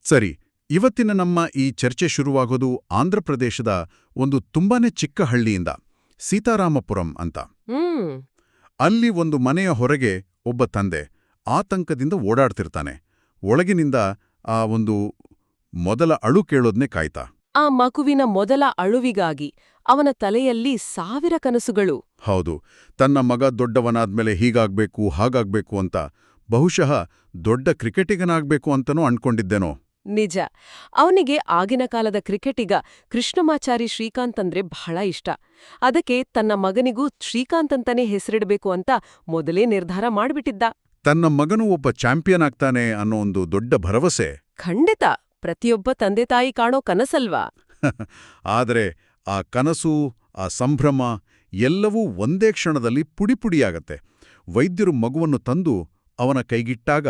ಸರಿ, ಇವತ್ತಿನ ನಮ್ಮ ಈ ಚರ್ಚೆ ಶುರುವಾಗೋದು ಆಂಧ್ರಪ್ರದೇಶದ ಒಂದು ತುಂಬಾನೇ ಚಿಕ್ಕ ಹಳ್ಳಿಯಿಂದ, ಸೀತಾರಾಮಪುರಂ ಅಂತ. ಹ್ಮ್ ಅಲ್ಲಿ ಒಂದು ಮನೆಯ ಹೊರಗೆ ಒಬ್ಬ ತಂದೆ ಆತಂಕದಿಂದ ಓಡಾಡ್ತಿರ್ತಾನೆ. ಒಳಗಿನಿಂದ ಆ ಒಂದು ಮೊದಲ ಅಳು ಕೇಳೋದ್ನೇ ಕಾಯ್ತಾ. ಆ ಮಗುವಿನ ಮೊದಲ ಅಳುವಿಗಾಗಿ ಅವನ ತಲೆಯಲ್ಲಿ 1000 ಕನಸುಗಳು. ಹೌದು, ತನ್ನ ಮಗ ದೊಡ್ಡವನಾದ್ಮೇಲೆ ಹೀಗಾಗ್ಬೇಕು ಹಾಗಾಗ್ಬೇಕು ಅಂತ, ಬಹುಶಃ ದೊಡ್ಡ ಕ್ರಿಕೆಟಿಗನಾಗ್ಬೇಕು ಅಂತನೂ ಅನ್ಕೊಂಡಿದ್ದೇನೋ. ನಿಜ, ಅವನಿಗೆ ಆಗಿನ ಕಾಲದ ಕ್ರಿಕೆಟಿಗ ಕೃಷ್ಣಮಾಚಾರಿ ಶ್ರೀಕಾಂತ್ ಅಂದ್ರೆ ಬಹಳ ಇಷ್ಟ. ಅದಕ್ಕೆ ತನ್ನ ಮಗನಿಗೂ ಶ್ರೀಕಾಂತ್ ಅಂತಾನೆ ಹೆಸರಿಡಬೇಕು ಅಂತ ಮೊದಲೇ ನಿರ್ಧಾರ ಮಾಡ್ಬಿಟ್ಟಿದ್ದ. ತನ್ನ ಮಗನೂ ಒಬ್ಬ ಚಾಂಪಿಯನ್ ಆಗ್ತಾನೆ ಅನ್ನೋ ಒಂದು ದೊಡ್ಡ ಭರವಸೆ. ಖಂಡಿತ, ಪ್ರತಿಯೊಬ್ಬ ತಂದೆ ತಾಯಿ ಕಾಣೋ ಕನಸಲ್ವಾ. ಆದರೆ ಆ ಕನಸು, ಆ ಸಂಭ್ರಮ ಎಲ್ಲವೂ ಒಂದೇ ಕ್ಷಣದಲ್ಲಿ ಪುಡಿಪುಡಿಯಾಗತ್ತೆ. ವೈದ್ಯರು ಮಗುವನ್ನು ತಂದು ಅವನ ಕೈಗಿಟ್ಟಾಗ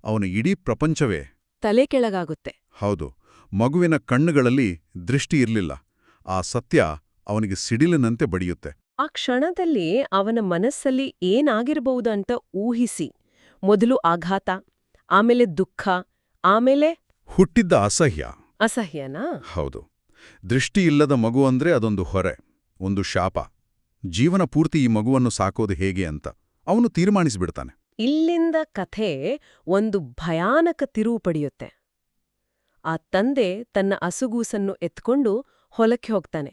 ಅವನ ಇಡೀ ಪ್ರಪಂಚವೇ ತಲೆ ಕೆಳಗಾಗುತ್ತೆ. ಹೌದು, ಮಗುವಿನ ಕಣ್ಣುಗಳಲ್ಲಿ ದೃಷ್ಟಿ ಇರ್ಲಿಲ್ಲ. ಆ ಸತ್ಯ ಅವನಿಗೆ ಸಿಡಿಲಿನಂತೆ ಬಡಿಯುತ್ತೆ. ಆ ಕ್ಷಣದಲ್ಲಿ ಅವನ ಮನಸ್ಸಲ್ಲಿ ಏನಾಗಿರಬಹುದಂತ ಊಹಿಸಿ. ಮೊದಲು ಆಘಾತ, ಆಮೇಲೆ ದುಃಖ, ಆಮೇಲೆ ಹುಟ್ಟಿದ್ದ ಅಸಹ್ಯ. ಅಸಹ್ಯನಾ? ಹೌದು, ದೃಷ್ಟಿಯಿಲ್ಲದ ಮಗು ಅಂದ್ರೆ ಅದೊಂದು ಹೊರೆ, ಒಂದು ಶಾಪ. ಜೀವನ ಪೂರ್ತಿ ಈ ಮಗುವನ್ನು ಸಾಕೋದು ಹೇಗೆ ಅಂತ ಅವನು ತೀರ್ಮಾನಿಸಿಬಿಡ್ತಾನೆ. ಇಲ್ಲಿಂದ ಕಥೆ ಒಂದು ಭಯಾನಕ ತಿರುವು ಪಡೆಯುತ್ತೆ. ಆ ತಂದೆ ತನ್ನ ಅಸುಗೂಸನ್ನು ಎತ್ಕೊಂಡು ಹೊಲಕ್ಕೆ ಹೋಗ್ತಾನೆ.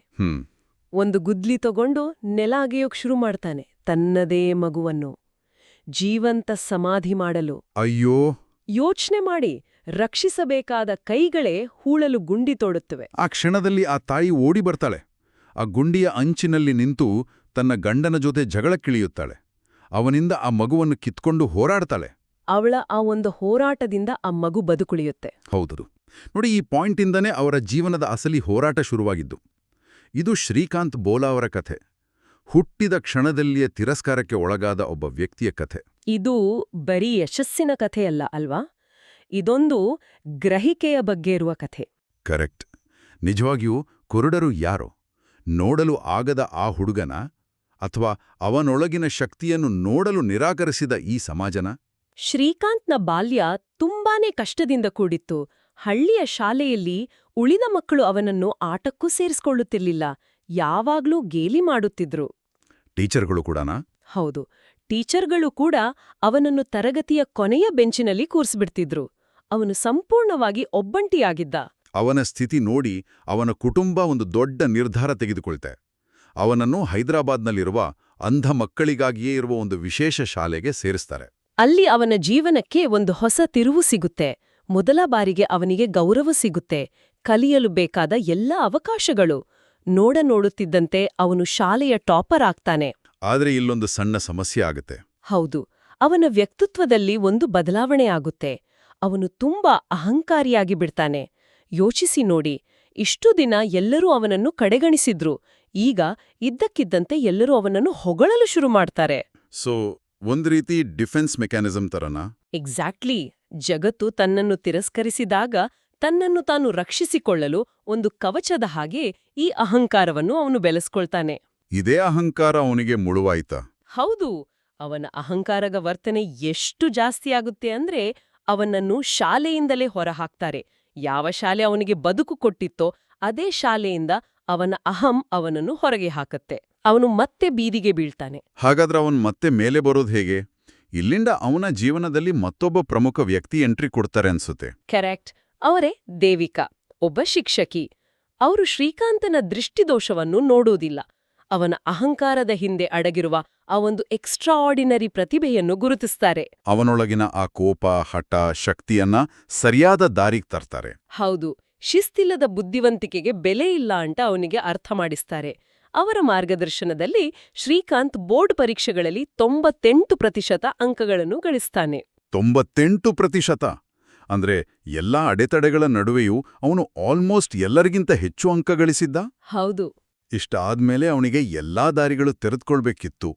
ಒಂದು ಗುದ್ಲಿ ತಗೊಂಡು ನೆಲ ಅಗೆಯೋಕ್ ಶುರು ಮಾಡ್ತಾನೆ, ತನ್ನದೇ ಮಗುವನ್ನು ಜೀವಂತ ಸಮಾಧಿ ಮಾಡಲು. ಅಯ್ಯೋ! ಯೋಚ್ನೆ ಮಾಡಿ, ರಕ್ಷಿಸಬೇಕಾದ ಕೈಗಳೇ ಹೂಳಲು ಗುಂಡಿ ತೋಡುತ್ತವೆ. ಆ ಕ್ಷಣದಲ್ಲಿ ಆ ತಾಯಿ ಓಡಿ ಬರ್ತಾಳೆ. ಆ ಗುಂಡಿಯ ಅಂಚಿನಲ್ಲಿ ನಿಂತು ತನ್ನ ಗಂಡನ ಜೊತೆ ಜಗಳಕ್ಕಿಳಿಯುತ್ತಾಳೆ. ಅವನಿಂದ ಆ ಮಗುವನ್ನು ಕಿತ್ಕೊಂಡು ಹೋರಾಡ್ತಾಳೆ. ಅವಳ ಆ ಒಂದು ಹೋರಾಟದಿಂದ ಆ ಮಗು ಬದುಕುಳಿಯುತ್ತೆ. ಹೌದು ನೋಡಿ, ಈ ಪಾಯಿಂಟಿಂದನೇ ಅವರ ಜೀವನದ ಅಸಲಿ ಹೋರಾಟ ಶುರುವಾಗಿದ್ದು. ಇದು ಶ್ರೀಕಾಂತ್ ಬೋಲಾ ಅವರ ಕಥೆ. ಹುಟ್ಟಿದ ಕ್ಷಣದಲ್ಲಿಯೇ ತಿರಸ್ಕಾರಕ್ಕೆ ಒಳಗಾದ ಒಬ್ಬ ವ್ಯಕ್ತಿಯ ಕಥೆ. ಇದು ಬರೀ ಯಶಸ್ಸಿನ ಕಥೆಯಲ್ಲ ಅಲ್ವಾ, ಇದೊಂದು ಗ್ರಹಿಕೆಯ ಬಗ್ಗೆ ಇರುವ ಕಥೆ. ಕರೆಕ್ಟ್. ನಿಜವಾಗಿಯೂ ಕುರುಡರು ಯಾರೋ? ನೋಡಲು ಆಗದ ಆ ಹುಡುಗನ, ಅಥವಾ ಅವನೊಳಗಿನ ಶಕ್ತಿಯನ್ನು ನೋಡಲು ನಿರಾಕರಿಸಿದ ಈ ಸಮಾಜನ? ಶ್ರೀಕಾಂತ್ನ ಬಾಲ್ಯ ತುಂಬಾನೇ ಕಷ್ಟದಿಂದ ಕೂಡಿತ್ತು. ಹಳ್ಳಿಯ ಶಾಲೆಯಲ್ಲಿ ಉಳಿದ ಮಕ್ಕಳು ಅವನನ್ನು ಆಟಕ್ಕೂ ಸೇರಿಸಿಕೊಳ್ಳುತ್ತಿರ್ಲಿಲ್ಲ, ಯಾವಾಗ್ಲೂ ಗೇಲಿ ಮಾಡುತ್ತಿದ್ರು. ಟೀಚರ್ಗಳು ಕೂಡನಾ? ಹೌದು, ಟೀಚರ್ಗಳು ಕೂಡ ಅವನನ್ನು ತರಗತಿಯ ಕೊನೆಯ ಬೆಂಚಿನಲ್ಲಿ ಕೂರಿಸ್ಬಿಡ್ತಿದ್ರು. ಅವನು ಸಂಪೂರ್ಣವಾಗಿ ಒಬ್ಬಂಟಿಯಾಗಿದ್ದ. ಅವನ ಸ್ಥಿತಿ ನೋಡಿ ಅವನ ಕುಟುಂಬ ಒಂದು ದೊಡ್ಡ ನಿರ್ಧಾರ ತೆಗೆದುಕೊಳ್ತೆ. ಅವನನ್ನು ಹೈದರಾಬಾದ್ನಲ್ಲಿರುವ ಅಂಧ ಮಕ್ಕಳಿಗಾಗಿಯೇ ಇರುವ ಒಂದು ವಿಶೇಷ ಶಾಲೆಗೆ ಸೇರಿಸ್ತಾರೆ. ಅಲ್ಲಿ ಅವನ ಜೀವನಕ್ಕೆ ಒಂದು ಹೊಸ ತಿರುವು ಸಿಗುತ್ತೆ. ಮೊದಲ ಬಾರಿಗೆ ಅವನಿಗೆ ಗೌರವ ಸಿಗುತ್ತೆ, ಕಲಿಯಲು ಬೇಕಾದ ಎಲ್ಲ ಅವಕಾಶಗಳು. ನೋಡುತ್ತಿದ್ದಂತೆ ಅವನು ಶಾಲೆಯ ಟಾಪರ್ ಆಗ್ತಾನೆ. ಆದರೆ ಇಲ್ಲೊಂದು ಸಣ್ಣ ಸಮಸ್ಯೆ ಆಗುತ್ತೆ. ಹೌದು, ಅವನ ವ್ಯಕ್ತಿತ್ವದಲ್ಲಿ ಒಂದು ಬದಲಾವಣೆ ಆಗುತ್ತೆ. ಅವನು ತುಂಬಾ ಅಹಂಕಾರಿಯಾಗಿ ಬಿಡ್ತಾನೆ. ಯೋಚಿಸಿ ನೋಡಿ, ಇಷ್ಟು ದಿನ ಎಲ್ಲರೂ ಅವನನ್ನು ಕಡೆಗಣಿಸಿದ್ರು, ಈಗ ಇದ್ದಕ್ಕಿದ್ದಂತೆ ಎಲ್ಲರೂ ಅವನನ್ನು ಹೊಗಳಲು ಶುರು ಮಾಡ್ತಾರೆ. ಸೊ ಒಂದು ರೀತಿ ಡಿಫೆನ್ಸ್ ಮೆಕ್ಯಾನಿಸಮ್ ತರನಾ? ಎಕ್ಸಾಕ್ಟ್ಲಿ. ಜಗತ್ತು ತನ್ನನ್ನು ತಿರಸ್ಕರಿಸಿದಾಗ ತನ್ನನ್ನು ತಾನು ರಕ್ಷಿಸಿಕೊಳ್ಳಲು ಒಂದು ಕವಚದ ಹಾಗೆ ಈ ಅಹಂಕಾರವನ್ನು ಅವನು ಬೆಳೆಸ್ಕೊಳ್ತಾನೆ. ಇದೇ ಅಹಂಕಾರ ಅವನಿಗೆ ಮುಳುವಾಯ್ತಾ? ಹೌದು, ಅವನ ಅಹಂಕಾರದ ವರ್ತನೆ ಎಷ್ಟು ಜಾಸ್ತಿಯಾಗುತ್ತೆ ಅಂದ್ರೆ ಅವನನ್ನು ಶಾಲೆಯಿಂದಲೇ ಹೊರಹಾಕ್ತಾರೆ. ಯಾವ ಶಾಲೆ ಅವನಿಗೆ ಬದುಕು ಕೊಟ್ಟಿತ್ತೋ ಅದೇ ಶಾಲೆಯಿಂದ ಅವನ ಅಹಂ ಅವನನ್ನು ಹೊರಗೆ ಹಾಕತ್ತೆ. ಅವನು ಮತ್ತೆ ಬೀದಿಗೆ ಬೀಳ್ತಾನೆ. ಹಾಗಾದ್ರೆ ಅವನು ಮತ್ತೆ ಮೇಲೆ ಬರೋದು ಹೇಗೆ? ಇಲ್ಲಿಂದ ಅವನ ಜೀವನದಲ್ಲಿ ಮತ್ತೊಬ್ಬ ಪ್ರಮುಖ ವ್ಯಕ್ತಿ ಎಂಟ್ರಿ ಕೊಡ್ತಾರೆ ಅನ್ಸುತ್ತೆ. ಕರೆಕ್ಟ್, ಅವರೇ ದೇವಿಕಾ, ಒಬ್ಬ ಶಿಕ್ಷಕಿ. ಅವರು ಶ್ರೀಕಾಂತನ ದೃಷ್ಟಿದೋಷವನ್ನು ನೋಡೋದಿಲ್ಲ, ಅವನ ಅಹಂಕಾರದ ಹಿಂದೆ ಅಡಗಿರುವ ಆ ಒಂದು ಎಕ್ಸ್ಟ್ರಾಆರ್ಡಿನರಿ ಪ್ರತಿಭೆಯನ್ನು ಗುರುತಿಸ್ತಾರೆ. ಅವನೊಳಗಿನ ಆ ಕೋಪ, ಹಠ, ಶಕ್ತಿಯನ್ನ ಸರಿಯಾದ ದಾರಿಗೆ ತರ್ತಾರೆ. ಹೌದು, ಶಿಸ್ತಿಲ್ಲದ ಬುದ್ಧಿವಂತಿಕೆಗೆ ಬೆಲೆ ಇಲ್ಲ ಅಂತ ಅವನಿಗೆ ಅರ್ಥ ಮಾಡಿಸ್ತಾರೆ. ಅವರ ಮಾರ್ಗದರ್ಶನದಲ್ಲಿ ಶ್ರೀಕಾಂತ್ ಬೋರ್ಡ್ ಪರೀಕ್ಷೆಗಳಲ್ಲಿ 98% ಅಂಕಗಳನ್ನು ಗಳಿಸ್ತಾನೆ. 98%? ಅಂದ್ರೆ ಎಲ್ಲಾ ಅಡೆತಡೆಗಳ ನಡುವೆಯೂ ಅವನು ಆಲ್ಮೋಸ್ಟ್ ಎಲ್ಲರಿಗಿಂತ ಹೆಚ್ಚು ಅಂಕ ಗಳಿಸಿದ್ದ? ಹೌದು. ಇಷ್ಟಾದ್ಮೇಲೆ ಅವನಿಗೆ ಎಲ್ಲಾ ದಾರಿಗಳು ತೆರೆದುಕೊಳ್ಬೇಕಿತ್ತು.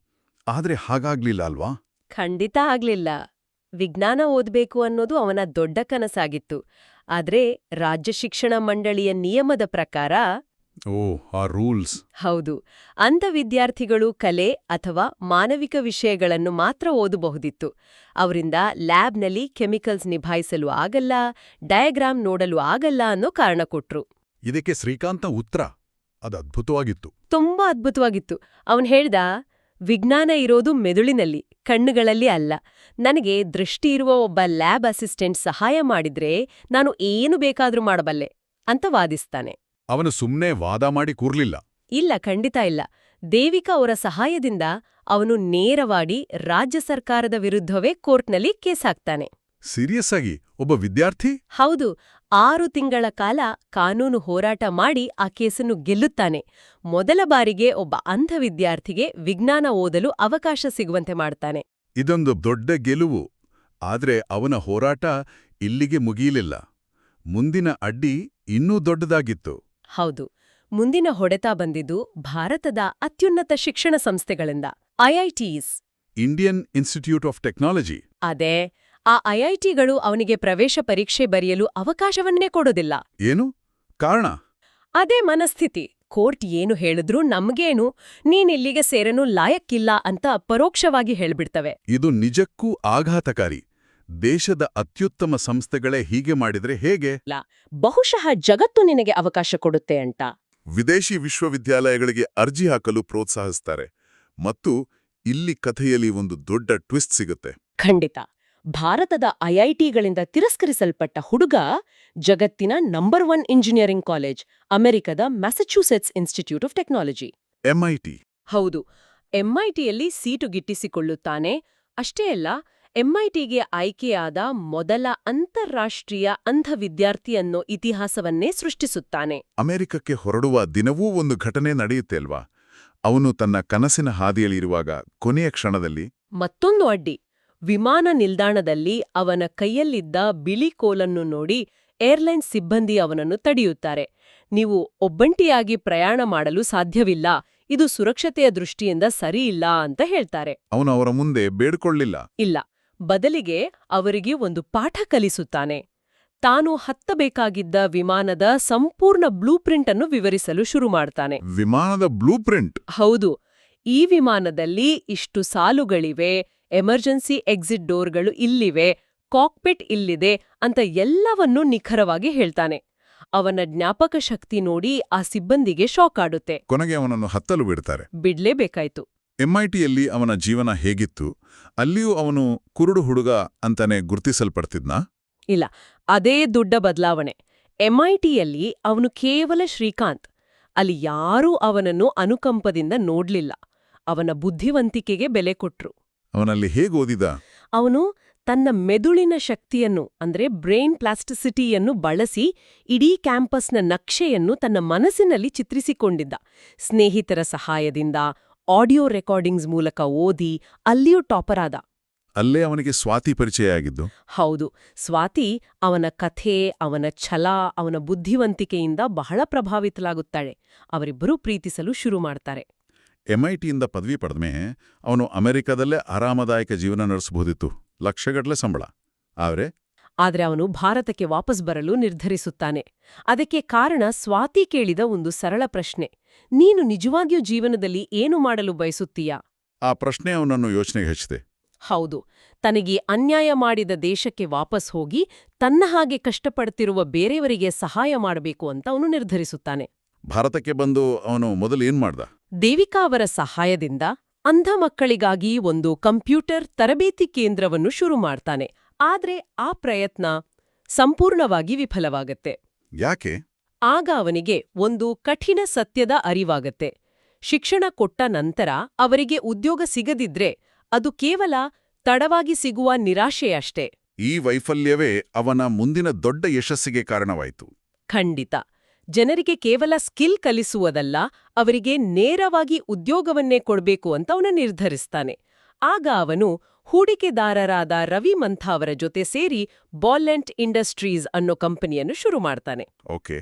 ಆದ್ರೆ ಹಾಗಾಗ್ಲಿಲ್ಲ ಅಲ್ವಾ? ಖಂಡಿತ ಆಗ್ಲಿಲ್ಲ. ವಿಜ್ಞಾನ ಓದ್ಬೇಕು ಅನ್ನೋದು ಅವನ ದೊಡ್ಡ ಕನಸಾಗಿತ್ತು. ಆದ್ರೆ ರಾಜ್ಯ ಶಿಕ್ಷಣ ಮಂಡಳಿಯ ನಿಯಮದ ಪ್ರಕಾರ ಓ, ಆ ರೂಲ್ಸ್. ಹೌದು, ಅಂಥ ವಿದ್ಯಾರ್ಥಿಗಳು ಕಲೆ ಅಥವಾ ಮಾನವಿಕ ವಿಷಯಗಳನ್ನು ಮಾತ್ರ ಓದಬಹುದಿತ್ತು. ಅವರಿಂದ ಲ್ಯಾಬ್ನಲ್ಲಿ ಕೆಮಿಕಲ್ಸ್ ನಿಭಾಯಿಸಲು ಆಗಲ್ಲ, ಡಯಾಗ್ರಾಮ್ ನೋಡಲು ಆಗಲ್ಲ ಅನ್ನೋ ಕಾರಣ ಕೊಟ್ರು. ಇದಕ್ಕೆ ಶ್ರೀಕಾಂತ್ನ ಉತ್ತರ ಅದು ಅದ್ಭುತವಾಗಿತ್ತು. ತುಂಬಾ ಅದ್ಭುತವಾಗಿತ್ತು. ಅವನು ಹೇಳ್ದ, ವಿಜ್ಞಾನ ಇರೋದು ಮೆದುಳಿನಲ್ಲಿ, ಕಣ್ಣುಗಳಲ್ಲಿ ಅಲ್ಲ. ನನಗೆ ದೃಷ್ಟಿ ಇರುವ ಒಬ್ಬ ಲ್ಯಾಬ್ ಅಸಿಸ್ಟೆಂಟ್ ಸಹಾಯ ಮಾಡಿದ್ರೆ ನಾನು ಏನು ಬೇಕಾದ್ರೂ ಮಾಡಬಲ್ಲೆ ಅಂತ ವಾದಿಸ್ತಾನೆ. ಅವನು ಸುಮ್ನೆ ವಾದ ಮಾಡಿ ಕೂರ್ಲಿಲ್ಲ. ಇಲ್ಲ, ಖಂಡಿತ ಇಲ್ಲ. ದೇವಿಕಾ ಅವರ ಸಹಾಯದಿಂದ ಅವನು ನೇರವಾಗಿ ರಾಜ್ಯ ಸರ್ಕಾರದ ವಿರುದ್ಧವೇ ಕೋರ್ಟ್ನಲ್ಲಿ ಕೇಸ್ ಹಾಕ್ತಾನೆ. ಸೀರಿಯಸ್ ಆಗಿ ಒಬ್ಬ ವಿದ್ಯಾರ್ಥಿ? ಹೌದು, 6 ತಿಂಗಳ ಕಾಲ ಕಾನೂನು ಹೋರಾಟ ಮಾಡಿ ಆ ಕೇಸನ್ನು ಗೆಲ್ಲುತ್ತಾನೆ. ಮೊದಲ ಬಾರಿಗೆ ಒಬ್ಬ ಅಂಧ ವಿದ್ಯಾರ್ಥಿಗೆ ವಿಜ್ಞಾನ ಓದಲು ಅವಕಾಶ ಸಿಗುವಂತೆ ಮಾಡ್ತಾನೆ. ಇದೊಂದು ದೊಡ್ಡ ಗೆಲುವು. ಆದ್ರೆ ಅವನ ಹೋರಾಟ ಇಲ್ಲಿಗೆ ಮುಗಿಯಲಿಲ್ಲ. ಮುಂದಿನ ಅಡ್ಡಿ ಇನ್ನೂ ದೊಡ್ಡದಾಗಿತ್ತು. ಹೌದು, ಮುಂದಿನ ಹೊಡೆತ ಬಂದಿದ್ದು ಭಾರತದ ಅತ್ಯುನ್ನತ ಶಿಕ್ಷಣ ಸಂಸ್ಥೆಗಳಿಂದ, IITs. Indian institute of technology. ಅದೇ, ಆ ಐಐಟಿಗಳು ಅವನಿಗೆ ಪ್ರವೇಶ ಪರೀಕ್ಷೆ ಬರೆಯಲು ಅವಕಾಶವನ್ನೇ ಕೊಡೋದಿಲ್ಲ. ಏನು ಕಾರಣ? ಅದೇ ಮನಸ್ಥಿತಿ. ಕೋರ್ಟ್ ಏನು ಹೇಳಿದ್ರೂ ನಮ್ಗೇನು, ನೀನಿಲ್ಲಿಗೆ ಸೇರನು ಲಾಯಕ್ಕಿಲ್ಲ ಅಂತ ಪರೋಕ್ಷವಾಗಿ ಹೇಳ್ಬಿಡ್ತವೆ. ಇದು ನಿಜಕ್ಕೂ ಆಘಾತಕಾರಿ. ದೇಶದ ಅತ್ಯುತ್ತಮ ಸಂಸ್ಥೆಗಳೇ ಹೀಗೆ ಮಾಡಿದ್ರೆ ಹೇಗೆ? ಬಹುಶಃ ಜಗತ್ತು ನಿನಗೆ ಅವಕಾಶ ಕೊಡುತ್ತೆ ಅಂತ. ವಿದೇಶಿ ವಿಶ್ವವಿದ್ಯಾಲಯಗಳಿಗೆ ಅರ್ಜಿ ಹಾಕಲು ಪ್ರೋತ್ಸಾಹಿಸ್ತಾರೆ. ಮತ್ತು ಇಲ್ಲಿ ಕಥೆಯಲ್ಲಿ ಒಂದು ದೊಡ್ಡ ಟ್ವಿಸ್ಟ್ ಸಿಗುತ್ತೆ. ಖಂಡಿತ. ಭಾರತದ ಐಐಟಿಗಳಿಂದ ತಿರಸ್ಕರಿಸಲ್ಪಟ್ಟ ಹುಡುಗ ಜಗತ್ತಿನ ನಂಬರ್ 1 ಇಂಜಿನಿಯರಿಂಗ್ ಕಾಲೇಜ್, ಅಮೆರಿಕದ Massachusetts institute of technology, MIT. ಹೌದು, ಎಂಐಟಿಯಲ್ಲಿ ಸೀಟು ಗಿಟ್ಟಿಸಿಕೊಳ್ಳುತ್ತಾನೆ. ಅಷ್ಟೇ ಅಲ್ಲ, ಎಂಐಟಿಗೆ ಆಯ್ಕೆಯಾದ ಮೊದಲ ಅಂತಾರಾಷ್ಟ್ರೀಯ ಅಂಧ ವಿದ್ಯಾರ್ಥಿ ಅನ್ನೋ ಇತಿಹಾಸವನ್ನೇ ಸೃಷ್ಟಿಸುತ್ತಾನೆ. ಅಮೆರಿಕಕ್ಕೆ ಹೊರಡುವ ದಿನವೂ ಒಂದು ಘಟನೆ ನಡೆಯುತ್ತೆ ಅಲ್ವಾ? ಅವನು ತನ್ನ ಕನಸಿನ ಹಾದಿಯಲ್ಲಿರುವಾಗ ಕೊನೆಯ ಕ್ಷಣದಲ್ಲಿ ಮತ್ತೊಂದು ಅಡ್ಡಿ. ವಿಮಾನ ನಿಲ್ದಾಣದಲ್ಲಿ ಅವನ ಕೈಯಲ್ಲಿದ್ದ ಬಿಳಿ ಕೋಲನ್ನು ನೋಡಿ ಏರ್ಲೈನ್ ಸಿಬ್ಬಂದಿ ಅವನನ್ನು ತಡೆಯುತ್ತಾರೆ. ನೀವು ಒಬ್ಬಂಟಿಯಾಗಿ ಪ್ರಯಾಣ ಮಾಡಲು ಸಾಧ್ಯವಿಲ್ಲ, ಇದು ಸುರಕ್ಷತೆಯ ದೃಷ್ಟಿಯಿಂದ ಸರಿಯಿಲ್ಲ ಅಂತ ಹೇಳ್ತಾರೆ. ಅವನು ಅವರ ಮುಂದೆ ಬೇಡ್ಕೊಳ್ಳಿಲ್ಲ. ಇಲ್ಲ, ಬದಲಿಗೆ ಅವರಿಗೆ ಒಂದು ಪಾಠ ಕಲಿಸುತ್ತಾನೆ. ತಾನು ಹತ್ತಬೇಕಾಗಿದ್ದ ವಿಮಾನದ ಸಂಪೂರ್ಣ ಬ್ಲೂಪ್ರಿಂಟ್ ಅನ್ನು ವಿವರಿಸಲು ಶುರು ಮಾಡ್ತಾನೆ. ವಿಮಾನದ ಬ್ಲೂಪ್ರಿಂಟ್? ಹೌದು. ಈ ವಿಮಾನದಲ್ಲಿ ಇಷ್ಟು ಸಾಲುಗಳಿವೆ, ಎಮರ್ಜೆನ್ಸಿ ಎಕ್ಸಿಟ್ ಡೋರ್ಗಳು ಇಲ್ಲಿವೆ, ಕಾಕ್ಪಿಟ್ ಇಲ್ಲಿದೆ ಅಂತ ಎಲ್ಲವನ್ನೂ ನಿಖರವಾಗಿ ಹೇಳ್ತಾನೆ. ಅವನ ಜ್ಞಾಪಕ ಶಕ್ತಿ ನೋಡಿ ಆ ಸಿಬ್ಬಂದಿಗೆ ಶಾಕ್ ಆಡುತ್ತೆ. ಕೊನೆಗೆ ಅವನನ್ನು ಹತ್ತಲು ಬಿಡ್ತಾರೆ. ಬಿಡ್ಲೇಬೇಕಾಯ್ತು. ಎಂಐಟಿಯಲ್ಲಿ ಅವನ ಜೀವನ ಹೇಗಿತ್ತು? ಅಲ್ಲಿಯೂ ಅವನು ಕುರುಡು ಹುಡುಗ ಅಂತಾನೆ ಗುರ್ತಿಸಲ್ಪಡ್ತಿದ್ನಾ? ಇಲ್ಲ, ಅದೇ ದೊಡ್ಡ ಬದಲಾವಣೆ. ಎಂಐಟಿಯಲ್ಲಿ ಅವನು ಕೇವಲ ಶ್ರೀಕಾಂತ್. ಅಲ್ಲಿ ಯಾರೂ ಅವನನ್ನು ಅನುಕಂಪದಿಂದ ನೋಡ್ಲಿಲ್ಲ. ಅವನ ಬುದ್ಧಿವಂತಿಕೆಗೆ ಬೆಲೆ ಕೊಟ್ರು. ಅವನಲ್ಲಿ ಹೇಗೆ ಓದಿದ? ಅವನು ತನ್ನ ಮೆದುಳಿನ ಶಕ್ತಿಯನ್ನು ಅಂದ್ರೆ ಬ್ರೈನ್ ಪ್ಲಾಸ್ಟಿಸಿಟಿಯನ್ನು ಬಳಸಿ ಇಡೀ ಕ್ಯಾಂಪಸ್ನ ನಕ್ಷೆಯನ್ನು ತನ್ನ ಮನಸ್ಸಿನಲ್ಲಿ ಚಿತ್ರಿಸಿಕೊಂಡಿದ್ದ. ಸ್ನೇಹಿತರ ಸಹಾಯದಿಂದ, ಆಡಿಯೋ ರೆಕಾರ್ಡಿಂಗ್ಸ್ ಮೂಲಕ ಓದಿ ಅಲ್ಲಿಯೂ ಟಾಪರ್ ಆದ. ಅಲ್ಲೇ ಅವನಿಗೆ ಸ್ವಾತಿ ಪರಿಚಯ ಆಗಿದ್ದು? ಹೌದು. ಸ್ವಾತಿ ಅವನ ಕಥೆ, ಅವನ ಛಲ, ಅವನ ಬುದ್ಧಿವಂತಿಕೆಯಿಂದ ಬಹಳ ಪ್ರಭಾವಿತಲಾಗುತ್ತಾಳೆ. ಅವರಿಬ್ಬರೂ ಪ್ರೀತಿಸಲು ಶುರು ಮಾಡ್ತಾರೆ. ಎಂಐಟಿಯಿಂದ ಪದವಿ ಪಡೆದ್ಮೇ ಅವನು ಅಮೆರಿಕದಲ್ಲೇ ಆರಾಮದಾಯಕ ಜೀವನ ನಡೆಸಬಹುದಿತ್ತು, ಲಕ್ಷಗಟ್ಟಲೆ ಸಂಬಳ. ಆದ್ರೆ ಅವನು ಭಾರತಕ್ಕೆ ವಾಪಸ್ ಬರಲು ನಿರ್ಧರಿಸುತ್ತಾನೆ. ಅದಕ್ಕೆ ಕಾರಣ ಸ್ವಾತಿ ಕೇಳಿದ ಒಂದು ಸರಳ ಪ್ರಶ್ನೆ: ನೀನು ನಿಜವಾಗಿಯೂ ಜೀವನದಲ್ಲಿ ಏನು ಮಾಡಲು ಬಯಸುತ್ತೀಯಾ? ಆ ಪ್ರಶ್ನೆ ಅವನನ್ನು ಯೋಚನೆಗೆ ಹಚ್ಚಿದೆ. ಹೌದು, ತನಗೆ ಅನ್ಯಾಯ ಮಾಡಿದ ದೇಶಕ್ಕೆ ವಾಪಸ್ ಹೋಗಿ ತನ್ನ ಹಾಗೆ ಕಷ್ಟಪಡ್ತಿರುವ ಬೇರೆಯವರಿಗೆ ಸಹಾಯ ಮಾಡಬೇಕು ಅಂತ ಅವನು ನಿರ್ಧರಿಸುತ್ತಾನೆ. ಭಾರತಕ್ಕೆ ಬಂದು ಅವನು ಮೊದಲು ಏನ್ ಮಾಡ್ದ? ದೇವಿಕಾ ಅವರ ಸಹಾಯದಿಂದ ಅಂಧ ಮಕ್ಕಳಿಗಾಗಿ ಒಂದು ಕಂಪ್ಯೂಟರ್ ತರಬೇತಿ ಕೇಂದ್ರವನ್ನು ಶುರು ಮಾಡ್ತಾನೆ. ಆದ್ರೆ ಆ ಪ್ರಯತ್ನ ಸಂಪೂರ್ಣವಾಗಿ ವಿಫಲವಾಗತ್ತೆ. ಯಾಕೆ? ಆಗ ಅವನಿಗೆ ಒಂದು ಕಠಿಣ ಸತ್ಯದ ಅರಿವಾಗತ್ತೆ. ಶಿಕ್ಷಣ ಕೊಟ್ಟ ನಂತರ ಅವರಿಗೆ ಉದ್ಯೋಗ ಸಿಗದಿದ್ರೆ ಅದು ಕೇವಲ ತಡವಾಗಿ ಸಿಗುವ ನಿರಾಶೆಯಷ್ಟೇ. ಈ ವೈಫಲ್ಯವೇ ಅವನ ಮುಂದಿನ ದೊಡ್ಡ ಯಶಸ್ಸಿಗೆ ಕಾರಣವಾಯಿತು. ಖಂಡಿತ. ಜನರಿಗೆ ಕೇವಲ ಸ್ಕಿಲ್ ಕಲಿಸುವುದಲ್ಲ, ಅವರಿಗೆ ನೇರವಾಗಿ ಉದ್ಯೋಗವನ್ನೇ ಕೊಡ್ಬೇಕು ಅಂತ ಅವನು ನಿರ್ಧರಿಸ್ತಾನೆ. ಆಗ ಅವನು ಹೂಡಿಕೆದಾರರಾದ ರವಿ ಮಂಥಾ ಅವರ ಜೊತೆ ಸೇರಿ ಬಾಲೆಂಟ್ ಇಂಡಸ್ಟ್ರೀಸ್ ಅನ್ನೋ ಕಂಪನಿಯನ್ನು ಶುರು ಮಾಡ್ತಾನೆ. ಓಕೆ,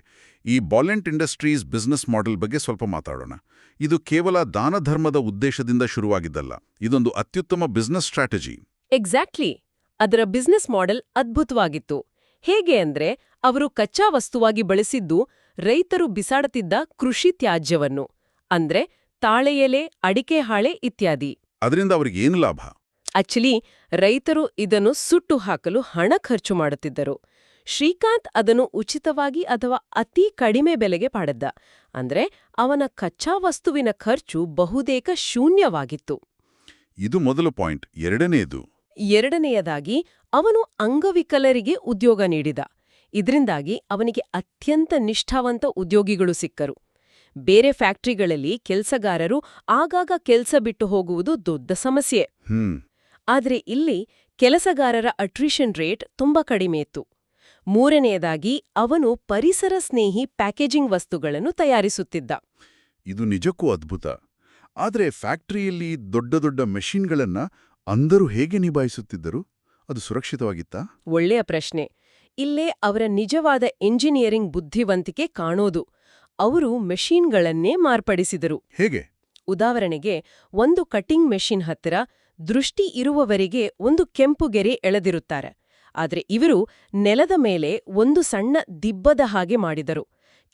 ಈ ಬಾಲೆಂಟ್ ಇಂಡಸ್ಟ್ರೀಸ್ ಬಿಸ್ನೆಸ್ ಮಾಡೆಲ್ ಬಗ್ಗೆ ಸ್ವಲ್ಪ ಮಾತಾಡೋಣ. ಇದು ಕೇವಲ ದಾನಧರ್ಮದ ಉದ್ದೇಶದಿಂದ ಶುರುವಾಗಿದ್ದಲ್ಲ, ಇದೊಂದು ಅತ್ಯುತ್ತಮ ಬಿಸ್ನೆಸ್ ಸ್ಟ್ರಾಟಜಿ. ಎಕ್ಸಾಕ್ಟ್ಲಿ. ಅದರ ಬಿಸ್ನೆಸ್ ಮಾಡೆಲ್ ಅದ್ಭುತವಾಗಿತ್ತು. ಹೇಗೆ ಅಂದ್ರೆ, ಅವರು ಕಚ್ಚಾ ವಸ್ತುವಾಗಿ ಬಳಸಿದ್ದು ರೈತರು ಬಿಸಾಡುತ್ತಿದ್ದ ಕೃಷಿ ತ್ಯಾಜ್ಯವನ್ನು ಅಂದ್ರೆ ತಾಳೆಯೆಲೆ, ಅಡಿಕೆ ಹಾಳೆ ಇತ್ಯಾದಿ. ಅದರಿಂದ ಅವ್ರಿಗೇನು ಲಾಭ? ಆಕ್ಚುಲಿ ರೈತರು ಇದನ್ನು ಸುಟ್ಟು ಹಾಕಲು ಹಣ ಖರ್ಚು ಮಾಡುತ್ತಿದ್ದರು. ಶ್ರೀಕಾಂತ್ ಅದನ್ನು ಉಚಿತವಾಗಿ ಅಥವಾ ಅತಿ ಕಡಿಮೆ ಬೆಲೆಗೆ ಪಡೆದ. ಅಂದ್ರೆ ಅವನ ಕಚ್ಚಾ ವಸ್ತುವಿನ ಖರ್ಚು ಬಹುತೇಕ ಶೂನ್ಯವಾಗಿತ್ತು. ಇದು ಮೊದಲ ಪಾಯಿಂಟ್. ಎರಡನೆಯದಾಗಿ ಅವನು ಅಂಗವಿಕಲರಿಗೆ ಉದ್ಯೋಗ ನೀಡಿದ. ಇದರಿಂದಾಗಿ ಅವನಿಗೆ ಅತ್ಯಂತ ನಿಷ್ಠಾವಂತ ಉದ್ಯೋಗಿಗಳು ಸಿಕ್ಕರು. ಬೇರೆ ಫ್ಯಾಕ್ಟರಿಗಳಲ್ಲಿ ಕೆಲಸಗಾರರು ಆಗಾಗ ಕೆಲಸ ಬಿಟ್ಟು ಹೋಗುವುದು ದೊಡ್ಡ ಸಮಸ್ಯೆ. ಆದರೆ ಇಲ್ಲಿ ಕೆಲಸಗಾರರ ಅಟ್ರಿಷನ್ ರೇಟ್ ತುಂಬಾ ಕಡಿಮೆ ಇತ್ತು. ಮೂರನೆಯದಾಗಿ ಅವನು ಪರಿಸರ ಸ್ನೇಹಿ ಪ್ಯಾಕೇಜಿಂಗ್ ವಸ್ತುಗಳನ್ನು ತಯಾರಿಸುತ್ತಿದ್ದ. ಇದು ನಿಜಕ್ಕೂ ಅದ್ಭುತ. ಆದರೆ ಫ್ಯಾಕ್ಟರಿಯಲ್ಲಿ ದೊಡ್ಡ ದೊಡ್ಡ ಮೆಷಿನ್ಗಳನ್ನ ಅಂದರು ಹೇಗೆ ನಿಭಾಯಿಸುತ್ತಿದ್ದರು? ಅದು ಸುರಕ್ಷಿತವಾಗಿತ್ತಾ? ಒಳ್ಳೆಯ ಪ್ರಶ್ನೆ. ಇಲ್ಲೇ ಅವರ ನಿಜವಾದ ಎಂಜಿನಿಯರಿಂಗ್ ಬುದ್ಧಿವಂತಿಕೆ ಕಾಣೋದು. ಅವರು ಮೆಷಿನ್ಗಳನ್ನೇ ಮಾರ್ಪಡಿಸಿದರು. ಹೇಗೆ? ಉದಾಹರಣೆಗೆ, ಒಂದು ಕಟಿಂಗ್ ಮೆಷಿನ್ ಹತ್ತಿರ ದೃಷ್ಟಿ ಇರುವವರಿಗೆ ಒಂದು ಕೆಂಪು ಗೆರೆ ಎಳೆದಿರುತ್ತಾರೆ. ಆದರೆ ಇವರು ನೆಲದ ಮೇಲೆ ಒಂದು ಸಣ್ಣ ದಿಬ್ಬದ ಹಾಗೆ ಮಾಡಿದರು.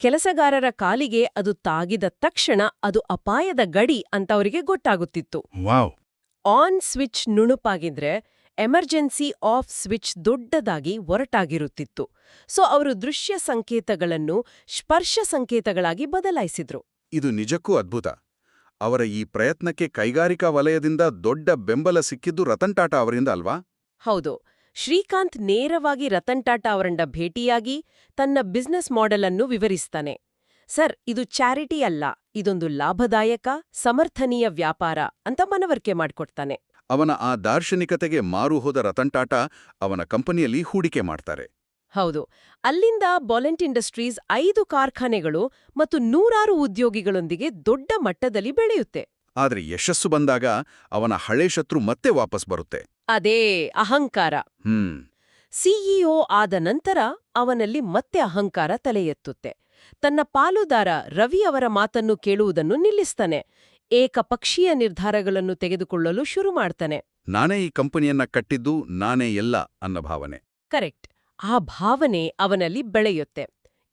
ಕೆಲಸಗಾರರ ಕಾಲಿಗೆ ಅದು ತಾಗಿದ ತಕ್ಷಣ ಅದು ಅಪಾಯದ ಗಡಿ ಅಂತ ಅವರಿಗೆ ಗೊತ್ತಾಗುತ್ತಿತ್ತು. ವಾವ್! ಆನ್ ಸ್ವಿಚ್ ನುಣುಪಾಗಿದ್ರೆ ಎಮರ್ಜೆನ್ಸಿ ಆಫ್ ಸ್ವಿಚ್ ದೊಡ್ಡದಾಗಿ ಒರಟಾಗಿರುತ್ತಿತ್ತು. ಸೊ ಅವರು ದೃಶ್ಯ ಸಂಕೇತಗಳನ್ನು ಸ್ಪರ್ಶ ಸಂಕೇತಗಳಾಗಿ ಬದಲಾಯಿಸಿದ್ರು. ಇದು ನಿಜಕ್ಕೂ ಅದ್ಭುತ. ಅವರ ಈ ಪ್ರಯತ್ನಕ್ಕೆ ಕೈಗಾರಿಕಾ ವಲಯದಿಂದ ದೊಡ್ಡ ಬೆಂಬಲ ಸಿಕ್ಕಿದ್ದು ರತನ್ ಟಾಟಾ ಅವರಿಂದ ಅಲ್ವಾ? ಹೌದು. ಶ್ರೀಕಾಂತ್ ನೇರವಾಗಿ ರತನ್ ಟಾಟಾ ಅವರನ್ನ ಭೇಟಿಯಾಗಿ ತನ್ನ ಬಿಸ್ನೆಸ್ ಮಾಡೆಲ್ ಅನ್ನು ವಿವರಿಸ್ತಾನೆ. ಸರ್, ಇದು ಚಾರಿಟಿ ಅಲ್ಲ, ಇದೊಂದು ಲಾಭದಾಯಕ, ಸಮರ್ಥನೀಯ ವ್ಯಾಪಾರ ಅಂತ ಮನವರಿಕೆ ಮಾಡಿಕೊಡ್ತಾನೆ. ಅವನ ಆ ದಾರ್ಶನಿಕತೆಗೆ ಮಾರು ಹೋದ ರತನ್ ಟಾಟಾ ಅವನ ಕಂಪನಿಯಲ್ಲಿ ಹೂಡಿಕೆ ಮಾಡ್ತಾರೆ. ಹೌದು. ಅಲ್ಲಿಂದ ಬಾಲೆಂಟ್ ಇಂಡಸ್ಟ್ರೀಸ್ 5 ಕಾರ್ಖಾನೆಗಳು ಮತ್ತು 100 ಉದ್ಯೋಗಿಗಳೊಂದಿಗೆ ದೊಡ್ಡ ಮಟ್ಟದಲ್ಲಿ ಬೆಳೆಯುತ್ತೆ. ಆದ್ರೆ ಯಶಸ್ಸು ಬಂದಾಗ ಅವನ ಹಳೆ ಶತ್ರು ಮತ್ತೆ ವಾಪಸ್ ಬರುತ್ತೆ. ಅದೇ ಅಹಂಕಾರ. ಸಿಇಒ ಆದ ನಂತರ ಅವನಲ್ಲಿ ಮತ್ತೆ ಅಹಂಕಾರ ತಲೆ ಎತ್ತುತ್ತೆ. ತನ್ನ ಪಾಲುದಾರ ರವಿ ಅವರ ಮಾತನ್ನು ಕೇಳುವುದನ್ನು ನಿಲ್ಲಿಸ್ತಾನೆ. ಏಕಪಕ್ಷೀಯ ನಿರ್ಧಾರಗಳನ್ನು ತೆಗೆದುಕೊಳ್ಳಲು ಶುರು ಮಾಡ್ತಾನೆ. ನಾನೇ ಈ ಕಂಪನಿಯನ್ನ ಕಟ್ಟಿದ್ದು, ನಾನೇ ಎಲ್ಲ ಅನ್ನೋ ಭಾವನೆ. ಕರೆಕ್ಟ್. ಆ ಭಾವನೆ ಅವನಲ್ಲಿ ಬೆಳೆಯುತ್ತೆ.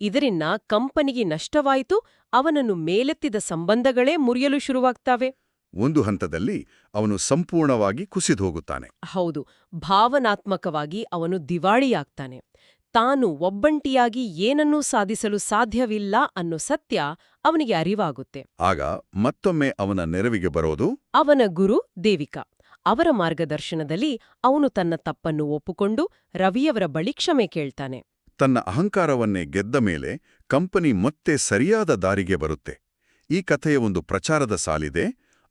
ಇದರಿಂದ ಕಂಪನಿಗೆ ನಷ್ಟವಾಯಿತು, ಅವನನ್ನು ಮೇಲೆತ್ತಿದ ಸಂಬಂಧಗಳೇ ಮುರಿಯಲು ಶುರುವಾಗ್ತಾವೆ. ಒಂದು ಹಂತದಲ್ಲಿ ಅವನು ಸಂಪೂರ್ಣವಾಗಿ ಕುಸಿದೋಗುತ್ತಾನೆ. ಹೌದು. ಭಾವನಾತ್ಮಕವಾಗಿ ಅವನು ದಿವಾಳಿಯಾಗ್ತಾನೆ. ತಾನು ಒಬ್ಬಂಟಿಯಾಗಿ ಏನನ್ನೂ ಸಾಧಿಸಲು ಸಾಧ್ಯವಿಲ್ಲ ಅನ್ನೋ ಸತ್ಯ ಅವನಿಗೆ ಅರಿವಾಗುತ್ತೆ. ಆಗ ಮತ್ತೊಮ್ಮೆ ಅವನ ನೆರವಿಗೆ ಬರೋದು ಅವನ ಗುರು ದೇವಿಕಾ. ಅವರ ಮಾರ್ಗದರ್ಶನದಲ್ಲಿ ಅವನು ತನ್ನ ತಪ್ಪನ್ನು ಒಪ್ಪುಕೊಂಡು ರವಿಯವರ ಬಳಿ ಕ್ಷಮೆ ಕೇಳ್ತಾನೆ. ತನ್ನ ಅಹಂಕಾರವನ್ನೇ ಗೆದ್ದ ಮೇಲೆ ಕಂಪನಿ ಮತ್ತೆ ಸರಿಯಾದ ದಾರಿಗೆ ಬರುತ್ತೆ. ಈ ಕಥೆಯ ಒಂದು ಪ್ರಚಾರದ ಸಾಲಿದೆ.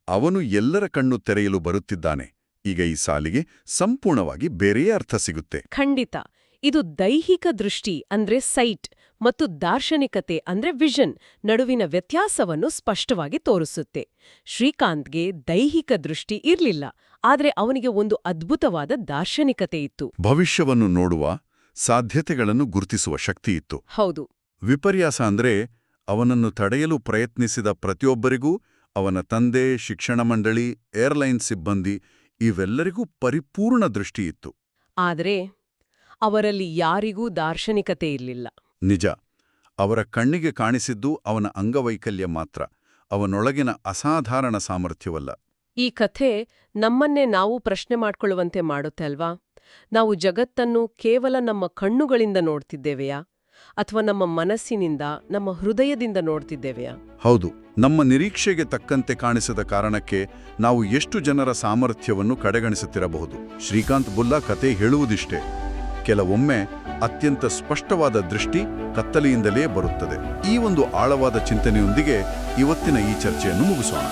ಅವನು ಎಲ್ಲರ ಕಣ್ಣು ತೆರೆಯಲು ಬರುತ್ತಿದ್ದಾನೆ. ಈಗ ಈ ಸಾಲಿಗೆ ಸಂಪೂರ್ಣವಾಗಿ ಬೇರೆಯೇ ಅರ್ಥ ಸಿಗುತ್ತೆ. ಖಂಡಿತ. ಇದು ದೈಹಿಕ ದೃಷ್ಟಿ ಅಂದ್ರೆ ಸೈಟ್ ಮತ್ತು ದಾರ್ಶನಿಕತೆ ಅಂದ್ರೆ ವಿಷನ್ ನಡುವಿನ ವ್ಯತ್ಯಾಸವನ್ನು ಸ್ಪಷ್ಟವಾಗಿ ತೋರಿಸುತ್ತೆ. ಶ್ರೀಕಾಂತ್ಗೆ ದೈಹಿಕ ದೃಷ್ಟಿ ಇರ್ಲಿಲ್ಲ, ಆದ್ರೆ ಅವನಿಗೆ ಒಂದು ಅದ್ಭುತವಾದ ದಾರ್ಶನಿಕತೆ ಇತ್ತು. ಭವಿಷ್ಯವನ್ನು ನೋಡುವ, ಸಾಧ್ಯತೆಗಳನ್ನು ಗುರುತಿಸುವ ಶಕ್ತಿಯಿತ್ತು. ಹೌದು. ವಿಪರ್ಯಾಸ ಅಂದ್ರೆ ಅವನನ್ನು ತಡೆಯಲು ಪ್ರಯತ್ನಿಸಿದ ಪ್ರತಿಯೊಬ್ಬರಿಗೂ, ಅವನ ತಂದೆ, ಶಿಕ್ಷಣ ಮಂಡಳಿ, ಏರ್ಲೈನ್ ಸಿಬ್ಬಂದಿ ಇವೆಲ್ಲರಿಗೂ ಪರಿಪೂರ್ಣ ದೃಷ್ಟಿಯಿತ್ತು. ಆದರೆ ಅವರಲ್ಲಿ ಯಾರಿಗೂ ದಾರ್ಶನಿಕತೆ ಇರಲಿಲ್ಲ. ನಿಜ. ಅವರ ಕಣ್ಣಿಗೆ ಕಾಣಿಸಿದ್ದು ಅವನ ಅಂಗವೈಕಲ್ಯ ಮಾತ್ರ, ಅವನೊಳಗಿನ ಅಸಾಧಾರಣ ಸಾಮರ್ಥ್ಯವಲ್ಲ. ಈ ಕಥೆ ನಮ್ಮನ್ನೇ ನಾವು ಪ್ರಶ್ನೆ ಮಾಡ್ಕೊಳ್ಳುವಂತೆ ಮಾಡುತ್ತೆ ಅಲ್ವಾ? ನಾವು ಜಗತ್ತನ್ನು ಕೇವಲ ನಮ್ಮ ಕಣ್ಣುಗಳಿಂದ ನೋಡ್ತಿದ್ದೇವೆಯಾ, ಅಥವಾ ನಮ್ಮ ಮನಸ್ಸಿನಿಂದ, ನಮ್ಮ ಹೃದಯದಿಂದ ನೋಡ್ತಿದ್ದೇವೆಯಾ? ಹೌದು. ನಮ್ಮ ನಿರೀಕ್ಷೆಗೆ ತಕ್ಕಂತೆ ಕಾಣಿಸದ ಕಾರಣಕ್ಕೆ ನಾವು ಎಷ್ಟು ಜನರ ಸಾಮರ್ಥ್ಯವನ್ನು ಕಡೆಗಣಿಸುತ್ತಿರಬಹುದು. ಶ್ರೀಕಾಂತ್ ಬುಲ್ಲಾ ಕತೆ ಹೇಳುವುದಿಷ್ಟೇ. ಕೆಲವೊಮ್ಮೆ ಅತ್ಯಂತ ಸ್ಪಷ್ಟವಾದ ದೃಷ್ಟಿ ಕತ್ತಲೆಯಿಂದಲೇ ಬರುತ್ತದೆ. ಈ ಒಂದು ಆಳವಾದ ಚಿಂತನೆಯೊಂದಿಗೆ ಇವತ್ತಿನ ಈ ಚರ್ಚೆಯನ್ನು ಮುಗಿಸೋಣ.